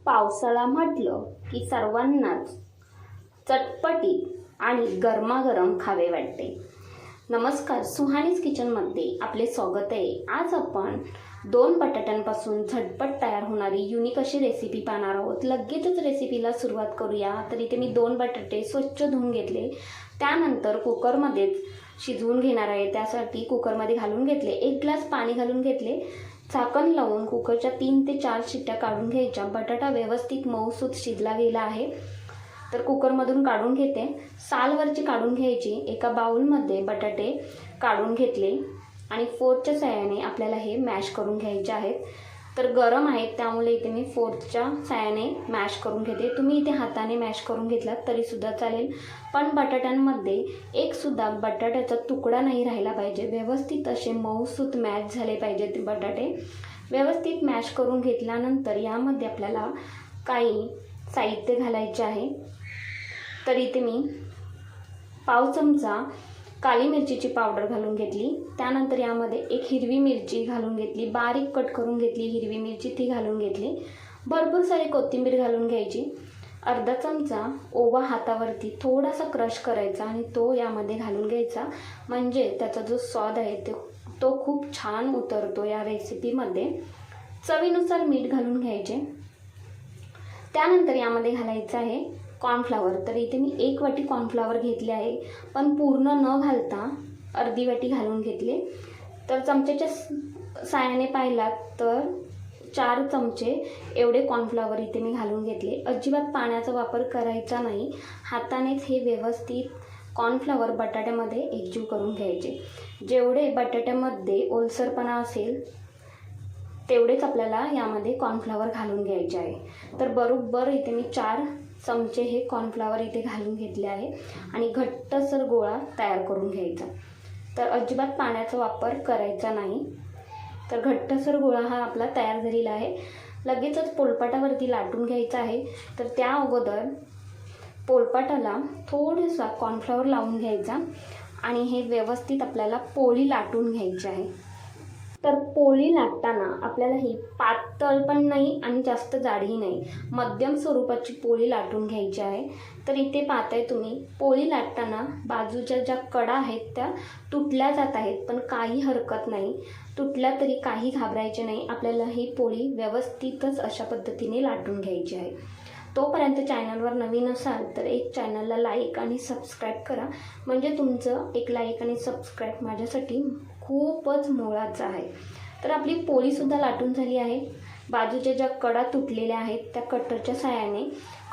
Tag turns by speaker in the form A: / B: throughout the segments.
A: पावसाळा म्हटलं की सर्वांनाच चटपटीत आणि गरमागरम खावे वाटते. नमस्कार, सुहानीज किचनमध्ये आपले स्वागत आहे. आज आपण 2 बटाट्यांपासून झटपट तयार होणारी युनिक अशी रेसिपी पाहणार आहोत. लगेचच रेसिपीला सुरुवात करूया. तर इथे मी 2 बटाटे स्वच्छ धुवून घेतले. त्यानंतर कुकरमध्येच शिजवून घेणार आहे. त्यासाठी कुकरमध्ये घालून घेतले. 1 ग्लास पाणी घालून घेतले. झाकण लावून कुकरच्या 3 ते 4 शिट्ट्या काढून घ्यायच्या. बटाटा व्यवस्थित मऊसूत शिजला गेला आहे. तर कुकरमधून काढून घेते. सालवरची काढून घ्यायची. एका बाउलमध्ये बटाटे काढून घेतले आणि फोर्कच्या साहाय्याने आपल्याला हे मॅश करून घ्यायचे आहेत. तर गरम आहेत त्यामुळे इथे मी फोर्कच्या साहाय्याने मॅश करून घेते. तुम्ही इथे हाताने मॅश करून घेतलात तरीसुद्धा चालेल, पण बटाट्यांमध्ये एकसुद्धा बटाट्याचा तुकडा नाही राहिला पाहिजे. व्यवस्थित असे मऊसूत मॅश झाले पाहिजेत बटाटे. व्यवस्थित मॅश करून घेतल्यानंतर यामध्ये आपल्याला काही साहित्य घालायचे आहे. तर इथे मी पाव चमचा काली मिरचीची पावडर घालून घेतली. त्यानंतर यामध्ये 1 हिरवी मिरची घालून घेतली. बारीक कट करून घेतली हिरवी मिरची, ती घालून घेतली. भरपूर सारी कोथिंबीर घालून घ्यायची. अर्धा चमचा ओवा हातावरती थोडासा क्रश करायचा आणि तो यामध्ये घालून घ्यायचा. म्हणजे त्याचा जो स्वाद आहे तो खूप छान उतरतो या रेसिपीमध्ये. चवीनुसार मीठ घालून घ्यायचे. त्यानंतर यामध्ये घालायचं आहे कॉर्नफ्लॉवर. तर इथे मी 1 वाटी कॉर्नफ्लॉवर घेतले आहे, पण पूर्ण न घालता अर्धी वाटी घालून घेतले. तर चमच्याच्या साहाय्याने पाहिलात तर 4 चमचे एवढे कॉर्नफ्लॉवर इथे मी घालून घेतले. अजिबात पाण्याचा वापर करायचा नाही. हातानेच हे व्यवस्थित कॉर्नफ्लॉवर बटाट्यामध्ये एकजीव करून घ्यायचे. जेवढे बटाट्यामध्ये ओलसरपणा असेल तेवढेच आपल्याला यामध्ये कॉर्नफ्लॉवर घालून घ्यायचे आहे. तर बरोबर इथे मी 4 चमचे हे कॉर्नफ्लॉवर इथे घालून घेतले आहे आणि घट्टसर गोळा तयार करून घ्यायचा. तर अजिबात पाण्याचा वापर करायचा नाही. तर घट्टसर गोळा हा आपला तयार झालेला आहे. लगेचच पोळपाटावरती लाटून घ्यायचा आहे. तर त्या अगोदर पोळपाटाला थोडासा कॉर्नफ्लॉवर लावून घ्यायचा आणि हे व्यवस्थित आपल्याला पोळी लाटून घ्यायची आहे. तर पोळी लाटताना आपल्याला ही पातळ पण नाही आणि जास्त जाडही नाही, मध्यम स्वरूपाची पोळी लाटून घ्यायची आहे. तर इथे पाहताय तुम्ही, पोळी लाटताना बाजूच्या ज्या कडा आहेत त्या तुटल्या जात आहेत, पण काही हरकत नाही. तुटल्या तरी काही घाबरायचे नाही. आपल्याला ही पोळी व्यवस्थितच अशा पद्धतीने लाटून घ्यायची आहे. तोपर्यंत चॅनलवर नवीन असाल तर एक चॅनलला लाईक आणि सबस्क्राईब करा. म्हणजे तुमचं एक लाईक आणि सबस्क्राईब माझ्यासाठी खूपच मोलाचं आहे. तर आपली पोळीसुद्धा लाटून झाली आहे. बाजूच्या ज्या कडा तुटलेल्या आहेत त्या कटरच्या साहाय्याने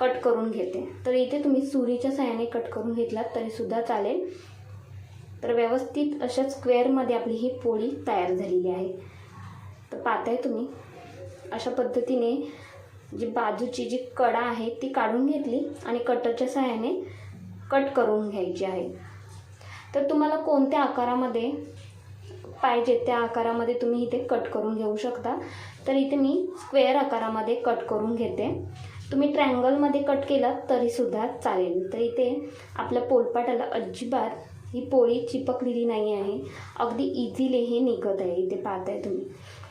A: कट करून घेते. तर इथे तुम्ही सुरीच्या साहाय्याने कट करून घेतलात तरीसुद्धा चालेल. तर व्यवस्थित अशा स्क्वेअरमध्ये आपली ही पोळी तयार झालेली आहे. तर पाहताय तुम्ही, अशा पद्धतीने जी बाजूची जी कडा आहे ती काढून घेतली आणि कटरच्या साहाय्याने कट करून घ्यायची आहे. तर तुम्हाला कोणत्या आकारामध्ये पाहिजे त्या आकारामध्ये तुम्ही इथे कट करून घेऊ शकता. तर इथे मी स्क्वेअर आकारामध्ये कट करून घेते. तुम्ही ट्रँगलमध्ये कट केलात तरीसुद्धा चालेल. तर इथे आपल्या पोळपाटाला अजिबात ही पोळी चिपकलेली नाही आहे. अगदी इझिली हे निघत आहे. इथे पाहताय तुम्ही.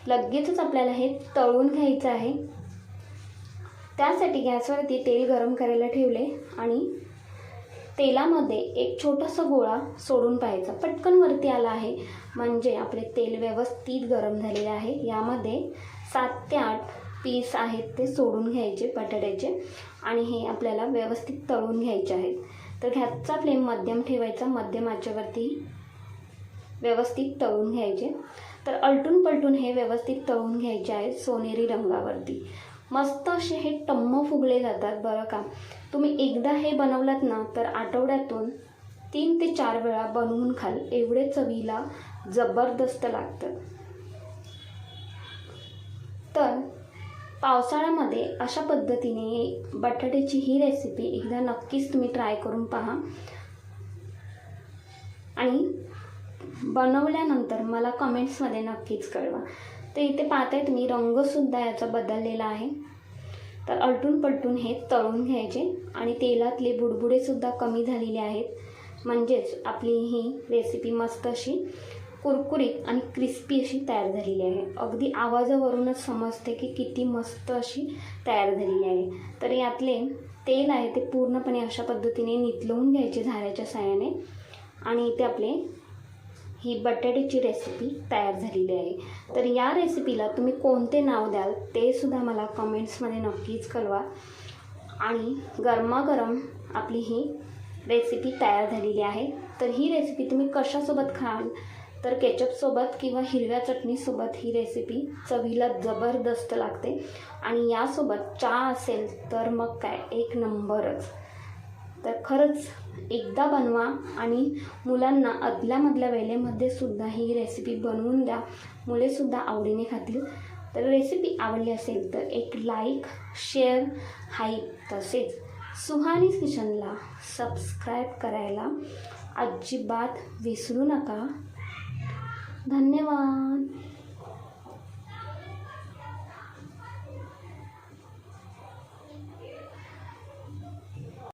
A: लगेचच आपल्याला हे तळून घ्यायचं आहे. त्यासाठी गॅसवरती तेल गरम करायला ठेवले आणि तेलामध्ये एक छोटासा गोळा सोडून पाहायचा. पटकन वरती आला आहे म्हणजे आपले तेल व्यवस्थित गरम झालेले आहे. यामध्ये 7 ते 8 पीस आहेत ते सोडून घ्यायचे बटाट्याचे आणि हे आपल्याला व्यवस्थित तळून घ्यायचे आहेत. तर गॅसचा फ्लेम मध्यम ठेवायचा. मध्यम आचेवरती व्यवस्थित तळून घ्यायचे. तर आलटून पलटून हे व्यवस्थित तळून घ्यायचे आहेत सोनेरी रंगावरती. मस्त असे हे टम्म फुगले जातात बरं का. तुम्ही एकदा हे बनवलात ना तर आठवड्यातून 3 ते 4 वेळा बनवून खाल. एवढे चवीला जबरदस्त लागतं. तर पावसाळ्यामध्ये अशा पद्धतीने बटाट्याची ही रेसिपी एकदा नक्कीच तुम्ही ट्राय करून पहा आणि बनवल्यानंतर मला कमेंट्समध्ये नक्कीच कळवा. तर इथे पाहताय तुम्ही, रंगसुद्धा याचा बदललेला आहे. तर आलटून पलटून हे तळून घ्यायचे आणि तेलातले बुडबुडेसुद्धा कमी झालेले आहेत. म्हणजेच आपली ही रेसिपी मस्त अशी कुरकुरीत आणि क्रिस्पी अशी तयार झालेली आहे. अगदी आवाजावरूनच समजते की किती मस्त अशी तयार झालेली आहे. तर यातले तेल आहे ते पूर्णपणे अशा पद्धतीने निथळवून घ्यायचे झाऱ्याच्या साहाय्याने. आणि इथे आपले ही बटाट्याची रेसिपी तयार झालेली आहे. तर या रेसिपीला तुम्ही कोणते नाव द्याल ते सुद्धा मला कमेंट्समध्ये नक्कीच कळवा. आणि गरमागरम आपली ही रेसिपी तयार झालेली आहे. तर ही रेसिपी तुम्ही कशासोबत खाल तर केचपसोबत किंवा हिरव्या चटणीसोबत ही रेसिपी चवीला जबरदस्त लागते. आणि यासोबत चहा असेल तर मग काय एक नंबरच. तर खरंच एकदा बनवा आणि मुलांना आदल्यामधल्या वेळेमध्ये सुद्धा ही रेसिपी बनवून द्या. मुलेसुद्धा आवडीने खातील. तर रेसिपी आवडली असेल तर एक लाईक, शेअर, हाईप तसेच सुहानीज किचनला सबस्क्राईब करायला अजिबात विसरू नका. धन्यवाद.